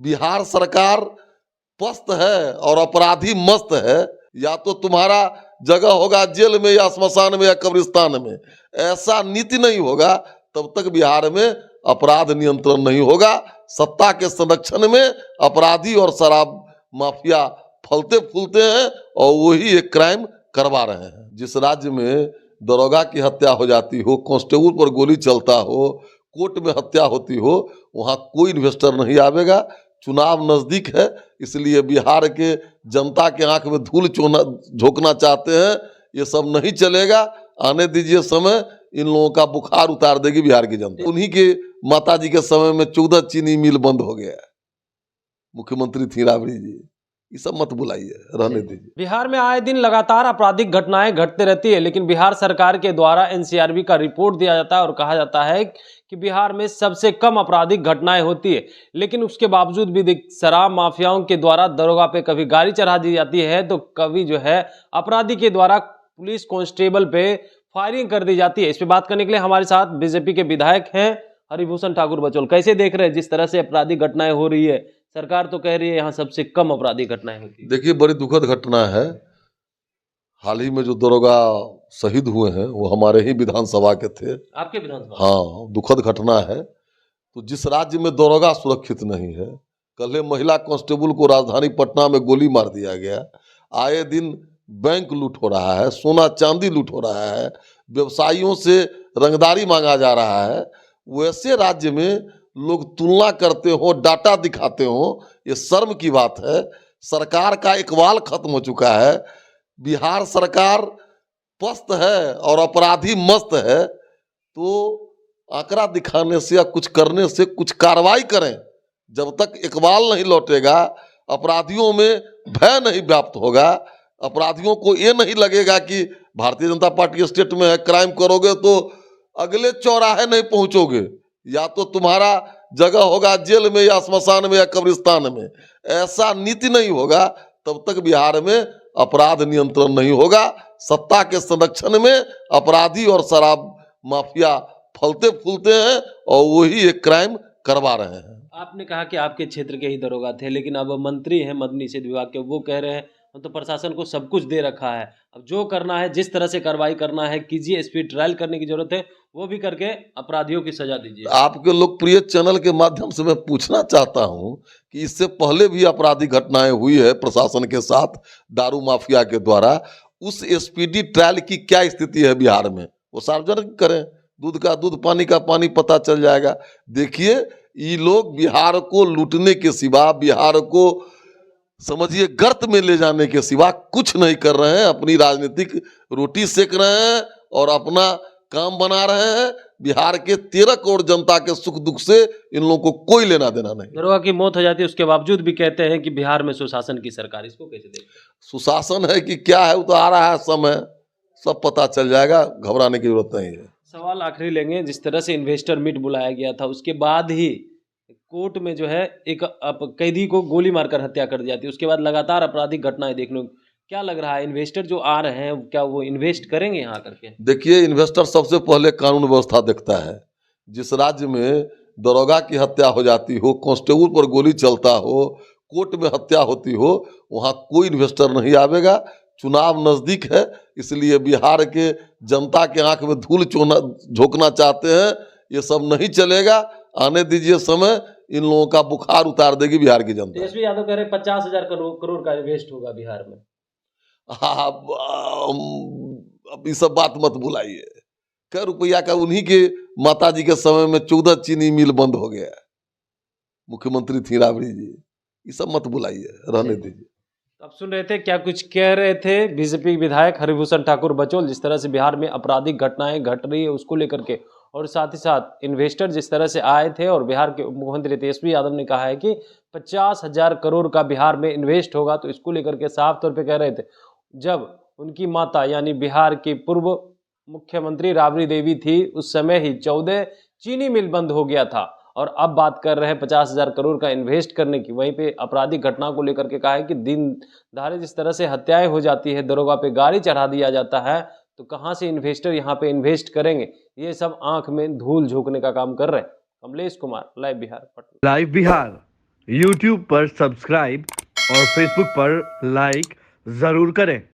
बिहार सरकार पस्त है और अपराधी मस्त है। या तो तुम्हारा जगह होगा जेल में या स्मशान में या कब्रिस्तान में। ऐसा नीति नहीं होगा तब तक बिहार में अपराध नियंत्रण नहीं होगा। सत्ता के संरक्षण में अपराधी और शराब माफिया फलते फूलते हैं और वही एक क्राइम करवा रहे हैं। जिस राज्य में दरोगा की हत्या हो जाती हो, कांस्टेबल पर गोली चलता हो, कोर्ट में हत्या होती हो, वहाँ कोई इन्वेस्टर नहीं आवेगा। चुनाव नजदीक है, इसलिए बिहार के जनता के आंख में धूल झोंकना चाहते हैं। ये सब नहीं चलेगा। आने दीजिए समय, इन लोगों का बुखार उतार देगी बिहार की जनता। उन्हीं के माताजी के समय में 14 चीनी मिल बंद हो गया। मुख्यमंत्री थी राबड़ी जी। ये सब मत बुलाइए, रहने दीजिए। बिहार में आए दिन लगातार आपराधिक घटनाएं घटते रहती है, लेकिन बिहार सरकार के द्वारा एनसीआरबी का रिपोर्ट दिया जाता है और कहा जाता है कि बिहार में सबसे कम आपराधिक घटनाएं होती है। लेकिन उसके बावजूद भी शराब माफियाओं के द्वारा दरोगा पे कभी गाड़ी चढ़ा दी जाती है तो कभी जो है अपराधी के द्वारा पुलिस कांस्टेबल पे फायरिंग कर दी जाती है। इस पे बात करने के लिए हमारे साथ बीजेपी के विधायक हैं हरिभूषण ठाकुर बचौल। कैसे देख रहे हैं जिस तरह से आपराधिक घटनाएं हो रही है? सरकार तो कह रही है यहाँ सबसे कम आपराधिक घटनाएं होती है। देखिए, बड़ी दुखद घटना है। हाल ही में जो दरोगा शहीद हुए हैं वो हमारे ही विधानसभा के थे। आपके विधानसभा? हाँ, दुखद घटना है। तो जिस राज्य में दरोगा सुरक्षित नहीं है, कल महिला कांस्टेबल को राजधानी पटना में गोली मार दिया गया। आए दिन बैंक लूट हो रहा है, सोना चांदी लूट हो रहा है, व्यवसायियों से रंगदारी मांगा जा रहा है। वैसे राज्य में लोग तुलना करते हो, डाटा दिखाते हो, ये शर्म की बात है। सरकार का इकबाल खत्म हो चुका है। बिहार सरकार पस्त है और अपराधी मस्त है। तो आंकड़ा दिखाने से या कुछ करने से कुछ कार्रवाई करें। जब तक इकबाल नहीं लौटेगा, अपराधियों में भय नहीं व्याप्त होगा, अपराधियों को ये नहीं लगेगा कि भारतीय जनता पार्टी स्टेट में है, क्राइम करोगे तो अगले चौराहे नहीं पहुंचोगे। या तो तुम्हारा जगह होगा जेल में या स्मशान में या कब्रिस्तान में। ऐसा नीति नहीं होगा तब तक बिहार में अपराध नियंत्रण नहीं होगा। सत्ता के संरक्षण में अपराधी और शराब माफिया फलते फूलते हैं और वही एक क्राइम करवा रहे हैं। आपने कहा कि आपके क्षेत्र के ही दरोगा थे, लेकिन अब मंत्री हैं मद्य निषेध विभाग के, वो कह रहे हैं हम तो प्रशासन को सब कुछ दे रखा है, अब जो करना है, जिस तरह से कार्रवाई करना है कीजिए, स्पीड ट्रायल करने की जरूरत है, वो भी करके अपराधियों की सजा दीजिए। आपके लोकप्रिय चैनल के माध्यम से मैं पूछना चाहता हूं कि इससे पहले भी आपराधिक घटनाएं हुई है प्रशासन के साथ दारू माफिया के द्वारा। उस स्पीडी ट्रायल की क्या स्थिति है बिहार में? वो सार्वजनिक करें। दूध का दूध, पानी का पानी पता चल जाएगा। देखिए, ये लोग बिहार को लूटने के सिवा, बिहार को समझिए गर्त में ले जाने के सिवा कुछ नहीं कर रहे हैं। अपनी राजनीतिक रोटी सेक रहे हैं और अपना काम बना रहे हैं। बिहार के 13 करोड़ जनता के सुख दुख से इन लोगों को कोई लेना देना नहीं। दरोगा की मौत हो जाती है, उसके बावजूद भी कहते हैं कि बिहार में सुशासन की सरकार, इसको कैसे देखते हैं? सुशासन है कि क्या है वो तो आ रहा है समय, सब पता चल जाएगा, घबराने की जरूरत नहीं है। सवाल आखिरी लेंगे, जिस तरह से इन्वेस्टर मीट बुलाया गया था उसके बाद ही कोर्ट में जो है एक कैदी को गोली मारकर हत्या कर दी जाती है, उसके बाद लगातार आपराधिक घटनाएं देखने को, क्या लग रहा है इन्वेस्टर जो आ रहे हैं क्या वो इन्वेस्ट करेंगे यहाँ करके? देखिए, इन्वेस्टर सबसे पहले कानून व्यवस्था देखता है। जिस राज्य में दरोगा की हत्या हो जाती हो, कांस्टेबल पर गोली चलता हो, कोर्ट में हत्या होती हो, वहाँ कोई इन्वेस्टर नहीं आवेगा। चुनाव नजदीक है, इसलिए बिहार के जनता के आंख में धूल झोंकना चाहते हैं। ये सब नहीं चलेगा। आने दीजिए समय, इन लोगों का बुखार उतार देगी बिहार की जनता। तेजस्वी यादव कह रहे 50,000 करोड़ का इन्वेस्ट होगा बिहार में। अब ये सब बात मत बुलाइए। कै रुपया का? उन्हीं के माताजी के समय में 14 चीनी मिल बंद हो गया। मुख्यमंत्री थी राबड़ी जी। ये सब मत बुलाइए, रहने दीजिए। अब सुन रहे थे क्या कुछ कह रहे थे बीजेपी विधायक हरिभूषण ठाकुर बचौल, जिस तरह से बिहार में आपराधिक घटनाएं घट रही है उसको लेकर के, और साथ ही साथ इन्वेस्टर जिस तरह से आए थे, और बिहार के मुख्यमंत्री तेजस्वी यादव ने कहा है कि 50,000 करोड़ का बिहार में इन्वेस्ट होगा, तो इसको लेकर के साफ तौर पे कह रहे थे। जब उनकी माता यानी बिहार की पूर्व मुख्यमंत्री राबड़ी देवी थी, उस समय ही 14 चीनी मिल बंद हो गया था, और अब बात कर रहे हैं 50,000 करोड़ का इन्वेस्ट करने की। वहीं पे आपराधिक घटना को लेकर के कहा है कि दिन दहाड़े जिस तरह से हत्याएं हो जाती है, दरोगा पे गाड़ी चढ़ा दिया जाता है, तो कहां से इन्वेस्टर यहाँ पे इन्वेस्ट करेंगे? ये सब आंख में धूल झोंकने का काम कर रहे हैं। Kamlesh Kumar, live Bihar, Patna. Live Bihar YouTube पर सब्सक्राइब और Facebook पर लाइक जरूर करें।